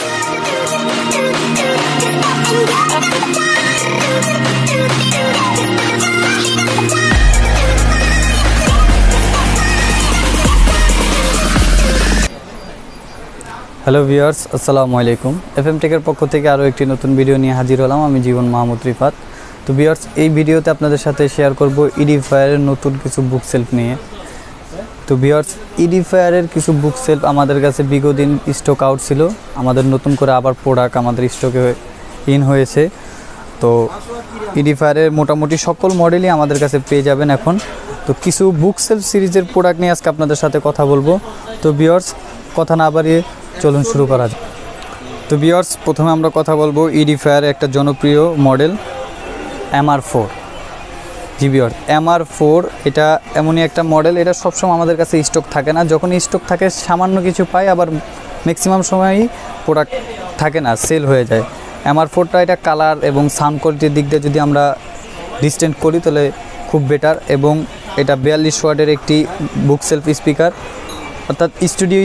Hello viewers, আসসালামু আলাইকুম। FM টেকের পক্ষ থেকে আরও একটি নতুন ভিডিও নিয়ে হাজির হলাম। আমি জীবন মাহমুদ রিফাত। তো ভিউয়ার্স, এই ভিডিওতে আপনাদের সাথে শেয়ার করব ইডিফায়ারের নতুন কিছু বুক সেলফ নিয়ে। তো ভিউয়ার্স, ইডিফায়ারের কিছু বুক সেলফ আমাদের কাছে বিগত দিন স্টক আউট ছিল। আমাদের নতুন করে আবার প্রোডাক্ট আমাদের স্টকে ইন হয়েছে। তো ইডিফায়ারের মোটামুটি সকল মডেলই আমাদের কাছে পেয়ে যাবেন এখন। তো কিছু বুক সেলফ সিরিজের প্রোডাক্ট নিয়ে আজকে আপনাদের সাথে কথা বলবো। তো ভিউয়ার্স, কথা না বাড়িয়ে চলুন শুরু করা যাক। তো ভিউয়ার্স, প্রথমে আমরা কথা বলবো ইডিফায়ারের একটা জনপ্রিয় মডেল MR4। জি ভিউয়ার্স, MR4 এটা এমনই একটা মডেল, এটা সবসময় আমাদের কাছে স্টক থাকে না। যখন স্টক থাকে সামান্য কিছু পাই, আবার ম্যাক্সিমাম সময়ই প্রোডাক্ট থাকে না, সেল হয়ে যায়। MR4টা এটা কালার এবং সাউন্ড কোয়ালিটির দিক দিয়ে যদি আমরা ডিস্টেন্ট করি তাহলে খুব বেটার। এবং এটা 42 ওয়াটের একটি বুক সেলফ স্পিকার, অর্থাৎ স্টুডিও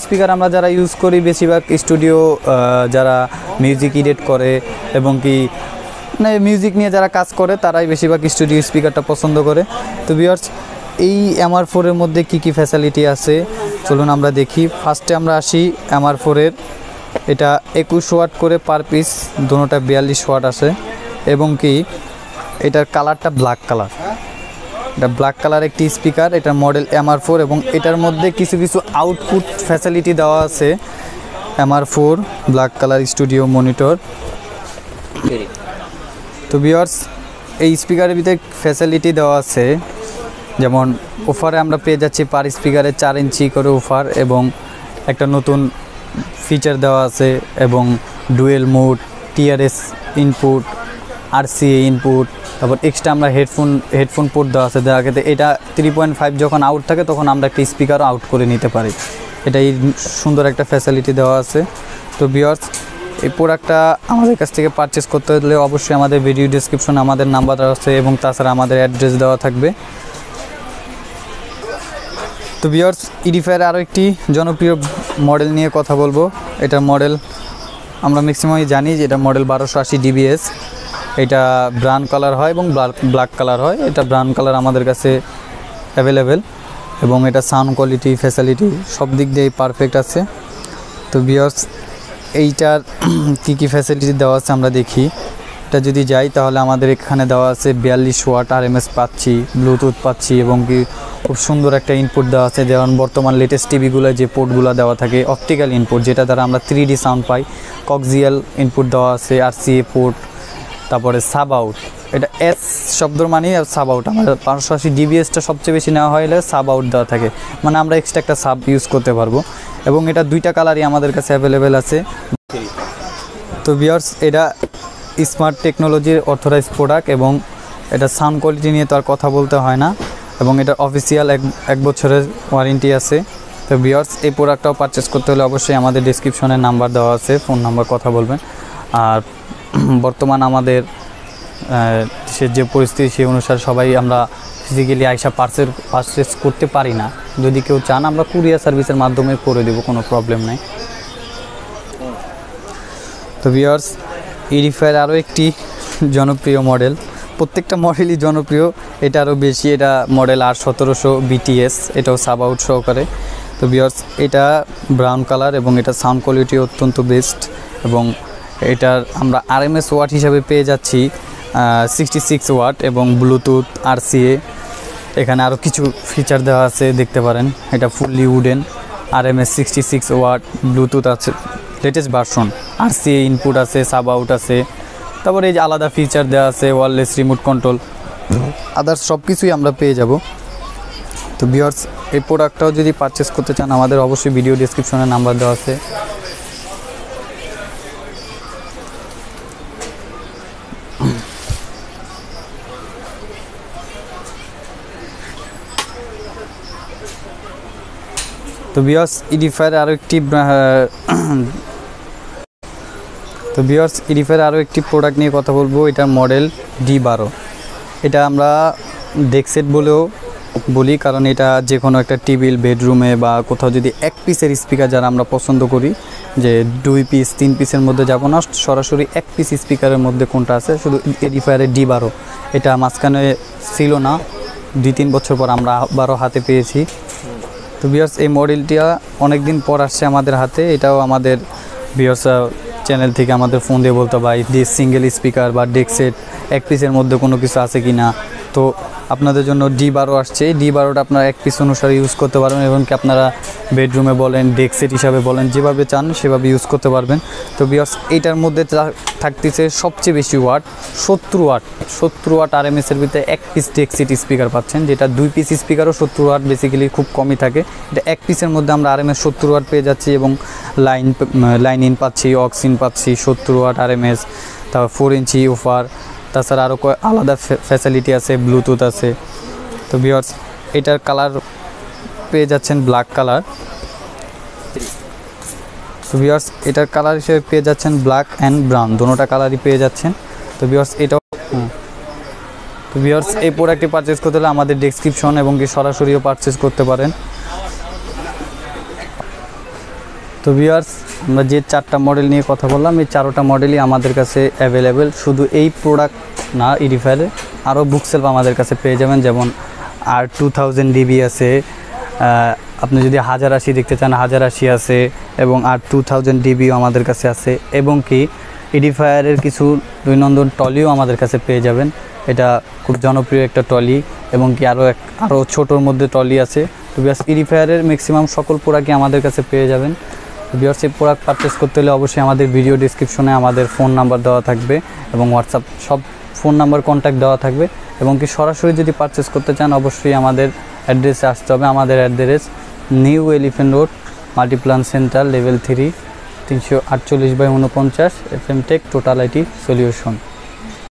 স্পিকার আমরা যারা ইউজ করি, বেশিরভাগ স্টুডিও যারা মিউজিক এডিট করে এবং কি মানে মিউজিক নিয়ে যারা কাজ করে তারাই বেশিরভাগ স্টুডিও স্পিকারটা পছন্দ করে। তো ভিউয়ার্স, এই MR4-এর মধ্যে কি কি ফ্যাসিলিটি আছে চলুন আমরা দেখি। ফার্স্টে আমরা আসি MR4-এর। এটা 21 ওয়াট করে পার পিস, দুটোটা 42 ওয়াট আছে। এবং কি এটার কালারটা ব্ল্যাক কালার, এটা ব্ল্যাক কালার একটি স্পিকার। এটার মডেল MR4 এবং এটার মধ্যে কিছু কিছু আউটপুট ফ্যাসিলিটি দেওয়া আছে। MR4 black colour studio monitor. তো ভিউয়ার্স, এই স্পিকারের ভিতরে ফ্যাসিলিটি দেওয়া আছে, যেমন অফারে আমরা পেয়ে যাচ্ছি পার স্পিকারে 4 ইঞ্চি করে অফার, এবং একটা নতুন ফিচার দেওয়া আছে, এবং dual mode, TRS input, RCA input, তারপর এক্সট্রা আমরা হেডফোন পোর্ট দেওয়া আছে। দেওয়া ক্ষেত্রে এটা 3.5 যখন আউট থাকে তখন আমরা একটা স্পিকারও আউট করে নিতে পারি। এটাই সুন্দর একটা ফ্যাসিলিটি দেওয়া আছে। তো ভিউয়ার্স, এই প্রোডাক্টটা আমাদের কাছ থেকে পারচেস করতে হলে অবশ্যই আমাদের ভিডিও ডেসক্রিপশনে আমাদের নাম্বার দেওয়া আছে এবং তাছাড়া আমাদের অ্যাড্রেস দেওয়া থাকবে। তো ভিউয়ার্স, ইডিফায়ার আরও একটি জনপ্রিয় মডেল নিয়ে কথা বলবো। এটার মডেল আমরা ম্যাক্সিমামই জানি যে এটা মডেল 1280 DBS। এটা ব্রাউন কালার হয় এবং ব্ল্যাক কালার হয়। এটা ব্রাউন কালার আমাদের কাছে অ্যাভেলেবেল, এবং এটা সাউন্ড কোয়ালিটি, ফ্যাসিলিটি সব দিক দিয়েই পারফেক্ট আছে। তো ভিউয়ার্স, এইটার কী কী ফ্যাসিলিটি দেওয়া আছে আমরা দেখি। এটা যদি যাই তাহলে আমাদের এখানে দেওয়া আছে 42 ওয়াট RMS পাচ্ছি, ব্লুটুথ পাচ্ছি, এবং কি খুব সুন্দর একটা ইনপুট দেওয়া আছে। যেমন বর্তমান লেটেস্ট টিভিগুলো যে পোর্টগুলো দেওয়া থাকে, অপটিক্যাল ইনপুট, যেটা দ্বারা আমরা 3D সাউন্ড পাই। কক্সিয়াল ইনপুট দেওয়া আছে, RCA পোর্ট, তারপরে সাব আউট। এটা এস শব্দর মানে সাব আউট। আমাদের 580 DBSটা সবচেয়ে বেশি নেওয়া হলে সাব আউট দেওয়া থাকে, মানে আমরা এক্সট্রা একটা সাব ইউজ করতে পারবো। এবং এটা 2টা কালারই আমাদের কাছে অ্যাভেলেবেল আছে। তো ভিউয়ার্স, এটা স্মার্ট টেকনোলজির অথরাইজ প্রোডাক্ট, এবং এটা সাউন্ড কোয়ালিটি নিয়ে তো আর কথা বলতে হয় না, এবং এটা অফিসিয়াল এক বছরের ওয়ারেন্টি আছে। তো ভিউয়ার্স, এই প্রোডাক্টটাও পারচেস করতে হলে অবশ্যই আমাদের ডেসক্রিপশনে নাম্বার দেওয়া আছে, ফোন নাম্বার কথা বলবেন। আর বর্তমান আমাদের দেশের যে পরিস্থিতি সেই অনুসারে সবাই আমরা ফিজিক্যালি আইসা পারচেস করতে পারি না। যদি কেউ চান আমরা কুরিয়ার সার্ভিসের মাধ্যমে করে দেবো, কোনো প্রবলেম নেই। তো ভিউয়ার্স, ইডিফায়ার আরও একটি জনপ্রিয় মডেল, প্রত্যেকটা মডেলই জনপ্রিয়, এটা আরও বেশি। এটা মডেল R1700 BTS, এটাও সাব আউট সহকারে। তো ভিউয়ার্স, এটা ব্রাউন কালার এবং এটা সাউন্ড কোয়ালিটি অত্যন্ত বেস্ট, এবং এটার আমরা RMS ওয়াট হিসাবে পেয়ে যাচ্ছি 66 ওয়াট, এবং ব্লুটুথ, RCA, এখানে আরও কিছু ফিচার দেওয়া আছে দেখতে পারেন। এটা fully wooden, RMS 66 watt, bluetooth আছে লেটেস্ট ভার্সন, RCA ইনপুট আছে, সাব আউট আছে, তারপরে এই যে আলাদা ফিচার দেওয়া আছে, ওয়্যারলেস রিমোট কন্ট্রোল, আদার্স সব কিছুই আমরা পেয়ে যাব। তো ভিউয়ার্স, এই প্রোডাক্টটাও যদি পারচেস করতে চান আমাদের অবশ্যই ভিডিও ডেসক্রিপশনে নাম্বার দেওয়া আছে। তো ভিউয়ার্স, ইডিফায়ার আরও একটি প্রোডাক্ট নিয়ে কথা বলবো। এটার মডেল D12। এটা আমরা ডেক সেট বলেও বলি, কারণ এটা যে কোনো একটা টেবিল, বেডরুমে বা কোথাও যদি এক পিসের স্পিকার যারা আমরা পছন্দ করি, যে 2 পিস 3 পিসের মধ্যে যাব না, সরাসরি 1 পিস স্পিকারের মধ্যে কোনটা আছে, শুধু এডিফায়ারের D12 এটা মাঝখানে ছিল না, 2-3 বছর পর আমরা আবারও হাতে পেয়েছি। তো ভিউয়ার্স এই মডেলটা অনেক দিন পর আসছে আমাদের হাতে। এটাও আমাদের ভিউয়ার্স চ্যানেল থেকে আমাদের ফোন দিয়ে বলতে ভাই সিঙ্গেল স্পিকার বা ডেক সেট 1 পিসের মধ্যে কোনো কিছু আছে কি না। তো আপনাদের জন্য D12 আসছে। D12টা আপনারা 1 পিস অনুসারে ইউজ করতে পারবেন এবং কি আপনারা বেডরুমে বলেন, ডেক সেট হিসাবে বলেন, যেভাবে চান সেভাবে ইউজ করতে পারবেন। তো ভিউয়ার্স এইটার মধ্যে থাকতেছে সবচেয়ে বেশি ওয়াট 70 ওয়াট RMS এর ভিতরে 1 পিস ডেক সেট স্পিকার পাচ্ছেন, যেটা 2 পিস স্পিকারও 70 ওয়াট বেসিক্যালি খুব কমই থাকে। এটা 1 পিসের মধ্যে আমরা RMS 70 ওয়াট পেয়ে যাচ্ছি এবং লাইন ইন পাচ্ছি, অক্স ইন পাচ্ছি 70 ওয়াট RMS, তারপর 4 ইঞ্চি ওফার, তাছাড়া আরও আলাদা ফ্যাসিলিটি আছে, ব্লুটুথ আছে। তো ভিউয়ার্স এটার কালার পেয়ে যাচ্ছেন ব্ল্যাক কালার। তো ভিউয়ার্স এটার কালার হিসেবে পেয়ে যাচ্ছেন ব্ল্যাক অ্যান্ড ব্রাউন, দুটোটা কালারই পেয়ে যাচ্ছেন। তো ভিউয়ার্স এটাও তো ভিউয়ার্স এই প্রোডাক্টটি পারচেস করতে হলে আমাদের ডেসক্রিপশন এবং কি সরাসরিও পারচেস করতে পারেন। তো ভিউয়ার্স আমরা যে 4টা মডেল নিয়ে কথা বললাম, এই 4টা মডেলই আমাদের কাছে অ্যাভেলেবেল। শুধু এই প্রোডাক্ট না, এডিফায়ারে আরও বুকসেলফ আমাদের কাছে পেয়ে যাবেন, যেমন R2000 DB আছে, আপনি যদি 1080 দেখতে চান 1080 আছে, এবং R2000 DBও আমাদের কাছে আছে, এবং কি এডিফায়ারের কিছু দৈনন্দিন টলিও আমাদের কাছে পেয়ে যাবেন। এটা খুব জনপ্রিয় একটা টলি, এবং কি আরও ছোটোর মধ্যে টলি আছে। তো ভিউয়ার্স এডিফায়ারের ম্যাক্সিমাম সকল প্রোডাক্টই আমাদের কাছে পেয়ে যাবেন। ভিউয়ার্স এই প্রোডাক্ট পারচেস করতে হলে অবশ্যই আমাদের ভিডিও ডেসক্রিপশনে আমাদের ফোন নাম্বার দেওয়া থাকবে এবং হোয়াটসঅ্যাপ সব ফোন নাম্বার কন্ট্যাক্ট দেওয়া থাকবে, এবং কি সরাসরি যদি পারচেস করতে চান অবশ্যই আমাদের অ্যাড্রেসে আসতে হবে। আমাদের address new elephant road, Multiplan centre, level 3, 348/49, FM take total IT solution.